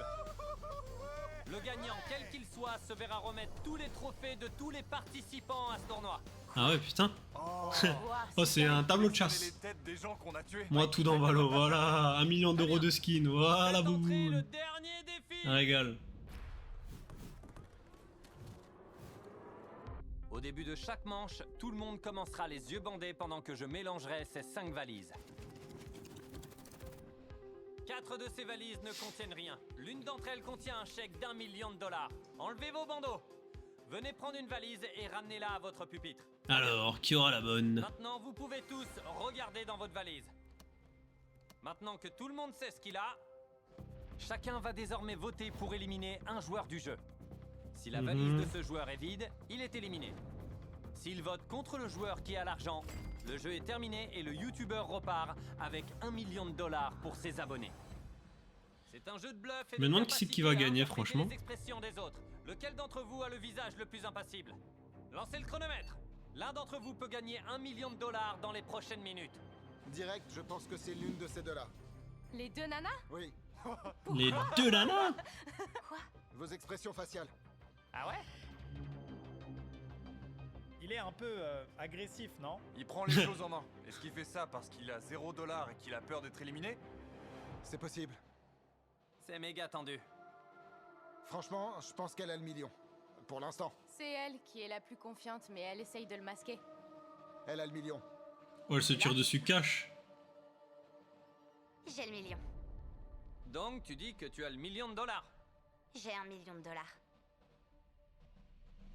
Le gagnant, quel qu'il soit, se verra remettre tous les trophées de tous les participants à ce tournoi. Ah ouais, putain. Oh, Oh, c'est un tableau de les chasse. têtes des gens qu'on a tués. Moi, tout dans Valo. Voilà. 1 million d'euros de skin. Voilà, Faites entrer le boum. dernier défi. Un régal. Au début de chaque manche, tout le monde commencera les yeux bandés pendant que je mélangerai ces 5 valises. 4 de ces valises ne contiennent rien. L'une d'entre elles contient un chèque d'1 million de dollars. Enlevez vos bandeaux. Venez prendre une valise et ramenez-la à votre pupitre. Alors, qui aura la bonne? Maintenant, vous pouvez tous regarder dans votre valise. Maintenant que tout le monde sait ce qu'il a, chacun va désormais voter pour éliminer un joueur du jeu. Si la valise de ce joueur est vide, il est éliminé. S'il vote contre le joueur qui a l'argent, le jeu est terminé et le youtubeur repart avec 1 million de dollars pour ses abonnés. C'est un jeu de bluff et Je me de demande qui c'est qui va capacité à gagner, interpréter franchement. les expressions des autres. Lequel d'entre vous a le visage le plus impassible? Lancez le chronomètre. L'un d'entre vous peut gagner 1 million de dollars dans les prochaines minutes. Direct, je pense que c'est l'une de ces deux-là. Les deux nanas? Oui. Les deux nanas. Vos expressions faciales. Ah ouais? Il est un peu agressif, non? Il prend les choses en main. Est-ce qu'il fait ça parce qu'il a $0 et qu'il a peur d'être éliminé? C'est possible. C'est méga tendu. Franchement, je pense qu'elle a le million. Pour l'instant, C'est elle qui est la plus confiante, mais elle essaye de le masquer. elle a le million. Oh, elle se tire dessus cash. J'ai le million. Donc tu dis que tu as le million de dollars. J'ai $1 million.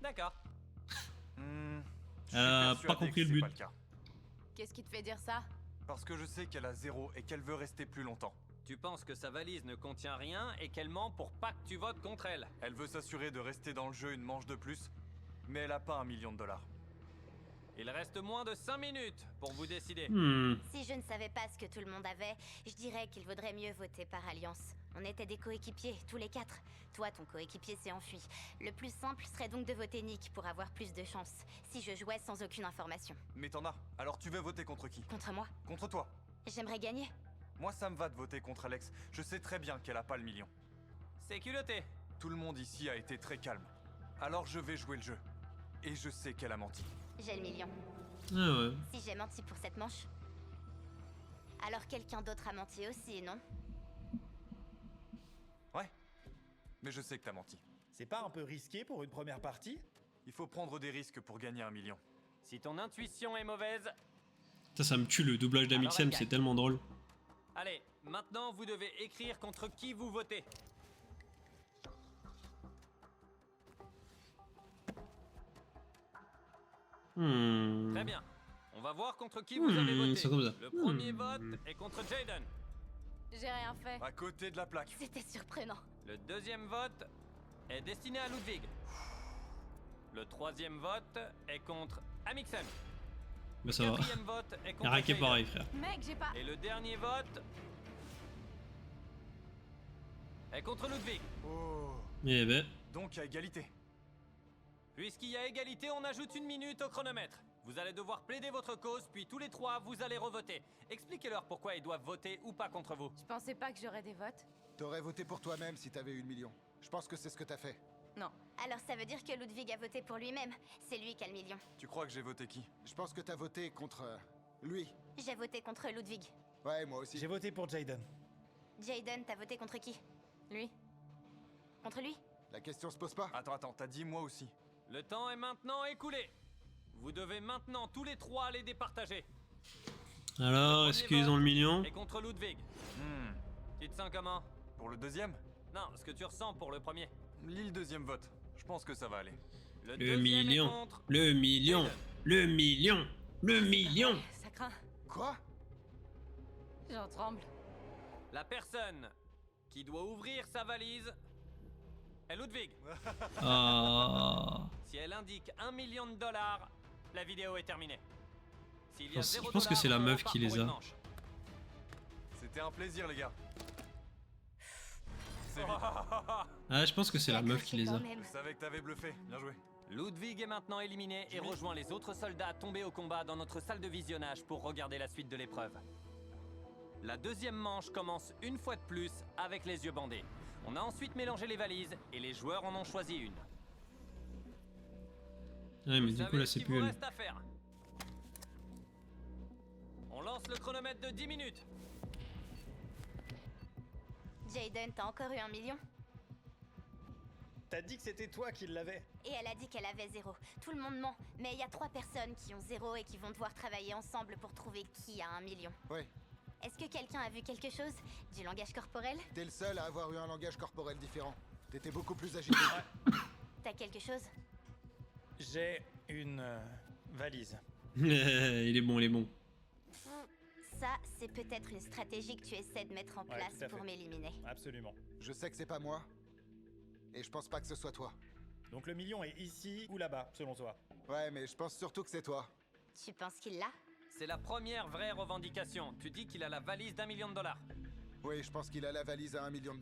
D'accord. Je suis Pas persuadé compris que le c'est but. pas le cas. Qu'est-ce qui te fait dire ça? Parce que je sais qu'elle a 0 et qu'elle veut rester plus longtemps. Tu penses que sa valise ne contient rien et qu'elle ment pour pas que tu votes contre elle. Elle veut s'assurer de rester dans le jeu une manche de plus, mais elle a pas $1 million. Il reste moins de 5 minutes pour vous décider. Si je ne savais pas ce que tout le monde avait, je dirais qu'il vaudrait mieux voter par alliance. On était des coéquipiers, tous les 4. Toi, ton coéquipier s'est enfui. Le plus simple serait donc de voter Nick pour avoir plus de chance, si je jouais sans aucune information. Mais t'en as. Alors tu veux voter contre qui? Contre moi, Contre toi. j'aimerais gagner. Moi ça me va de voter contre Alex. Je sais très bien qu'elle a pas le million. C'est culotté. Tout le monde ici a été très calme. Alors je vais jouer le jeu. Et je sais qu'elle a menti. J'ai le million. Ah ouais. Si j'ai menti pour cette manche, alors quelqu'un d'autre a menti aussi, non? Ouais. Mais je sais que t'as menti. C'est pas un peu risqué pour une première partie? Il faut prendre des risques pour gagner $1 million. Si ton intuition est mauvaise, Ça me tue le doublage d'Amixem, c'est tellement drôle. allez, maintenant vous devez écrire contre qui vous votez. Très bien. On va voir contre qui vous avez voté. c'est comme ça. Le premier vote est contre Jaden. J'ai rien fait. À côté de la plaque. C'était surprenant. Le deuxième vote est destiné à Ludwig. Le troisième vote est contre Amixem. Mais ça va. Quatrième vote est contre Y'a rien qui est Jaden. pareil, frère. Mec, j'ai pas... Et le dernier vote est contre Ludwig. Oh. Eh ben. Donc à égalité. Puisqu'il y a égalité, on ajoute 1 minute au chronomètre. Vous allez devoir plaider votre cause, puis tous les 3, vous allez revoter. Expliquez-leur pourquoi ils doivent voter ou pas contre vous. Je pensais pas que j'aurais des votes. T'aurais voté pour toi-même si t'avais eu le million. Je pense que c'est ce que t'as fait. Non. Alors ça veut dire que Ludwig a voté pour lui-même. C'est lui qui a le million. Tu crois que j'ai voté qui? Je pense que t'as voté contre lui. J'ai voté contre Ludwig. Ouais, moi aussi. J'ai voté pour Jaden. Jaden, t'as voté contre qui? Lui? Contre lui? La question se pose pas. Attends, t'as dit moi aussi. Le temps est maintenant écoulé. Vous devez maintenant tous les 3 les départager. Alors, est-ce qu'ils ont le million? Et contre Ludwig. Tu te sens comment? Pour le deuxième? Non, ce que tu ressens pour le premier. Lis le deuxième vote. Je pense que ça va aller. Le Le deuxième est million. contre Le million. Jaden. Le million. Le million. Ça craint. Quoi? J'en tremble. La personne qui doit ouvrir sa valise est Ludwig. Ah. Si elle indique $1 million, la vidéo est terminée. S'il y a Je pense- 0 je pense que c'est la on meuf repart qui les pour une a. manche. C'était un plaisir les gars. C'est vite. Ah, je pense que c'est la meuf qui les a. Quand même. Je savais que t'avais bluffé. Bien joué. Ludwig est maintenant éliminé et rejoint les autres soldats tombés au combat dans notre salle de visionnage pour regarder la suite de l'épreuve. La deuxième manche commence une fois de plus avec les yeux bandés. On a ensuite mélangé les valises et les joueurs en ont choisi une. Ouais, mais Vous du coup, savez là, ce c'est qu'il plus vous elle. reste à faire. On lance le chronomètre de 10 minutes. Jaden, t'as encore eu $1 million? T'as dit que c'était toi qui l'avais. Et elle a dit qu'elle avait 0. Tout le monde ment, mais il y a 3 personnes qui ont 0 et qui vont devoir travailler ensemble pour trouver qui a $1 million. Ouais. Est-ce que quelqu'un a vu quelque chose? Du langage corporel? T'es le seul à avoir eu un langage corporel différent. T'étais beaucoup plus agité. T'as quelque chose? J'ai une valise. Il est bon, il est bon. Ça, c'est peut-être une stratégie que tu essaies de mettre en Ouais, place tout à pour fait. m'éliminer. Absolument. Je sais que c'est pas moi. Et je pense pas que ce soit toi. Donc le million est ici ou là-bas, selon toi? Ouais, mais je pense surtout que c'est toi. Tu penses qu'il l'a? C'est la première vraie revendication. Tu dis qu'il a la valise d'$1 million. Oui, je pense qu'il a la valise à $1 million.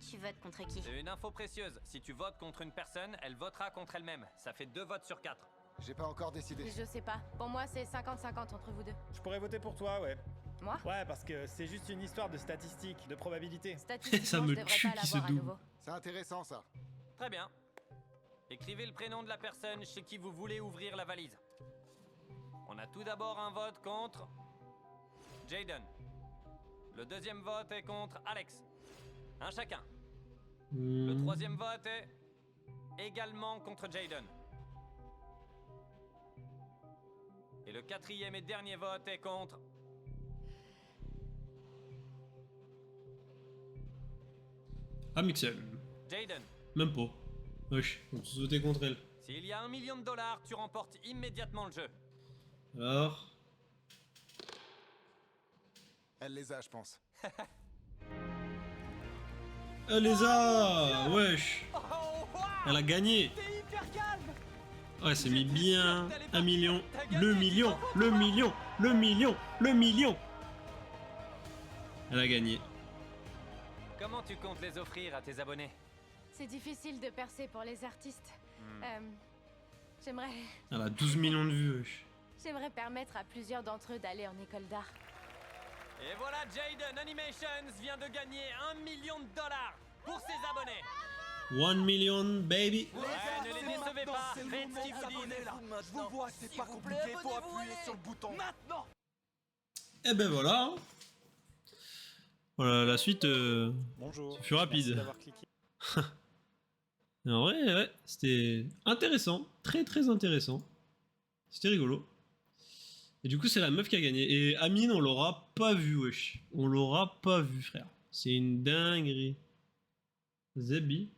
Tu votes contre qui? C'est une info précieuse. Si tu votes contre une personne, elle votera contre elle-même. Ça fait 2 votes sur 4. J'ai pas encore décidé. Je sais pas. Pour moi, c'est 50-50 entre vous deux. Je pourrais voter pour toi, ouais. Moi? Ouais, parce que c'est juste une histoire de statistiques, de probabilité. Statistiquement, Ça me je devrais tue pas qu'il se l'avoir à double. nouveau. C'est intéressant ça. Très bien. Écrivez le prénom de la personne chez qui vous voulez ouvrir la valise. On a tout d'abord un vote contre Jaden. Le deuxième vote est contre Alex. Un chacun. Le troisième vote est également contre Jaden. Et le quatrième et dernier vote est contre Ah, Mixel. Jaden, Même pas. Wesh, on peut sauter contre elle. s'il y a $1 million, tu remportes immédiatement le jeu. Alors. Elle les a, je pense. Elle les a. Wesh. Oh, wow, Elle a gagné. t'es hyper calme. Ouais, c'est mis bien 1 million. Le million. Le million. Le million. Le million. Elle a gagné. Comment tu comptes les offrir à tes abonnés? C'est difficile de percer pour les artistes. J'aimerais... Elle a 12 millions de vues, wesh. J'aimerais permettre à plusieurs d'entre eux d'aller en école d'art. Et voilà, Jaden Animations vient de gagner $1 million pour ses abonnés. 1 million, baby. Ouais, ne les décevez pas, C'est le faites moment ce qu'ils vous d'abonner, disent. là. Je vous vois, c'est pas compliqué, faut appuyer sur le bouton. Maintenant. Et ben voilà. hein. Voilà, la suite. Bonjour. Ce fut rapide. Merci d'avoir cliqué. En vrai, ouais, c'était intéressant. Très très intéressant. C'était rigolo. Et du coup, c'est la meuf qui a gagné. Et Amine, on l'aura pas vu, wesh. On l'aura pas vu, frère. C'est une dinguerie. Zebi.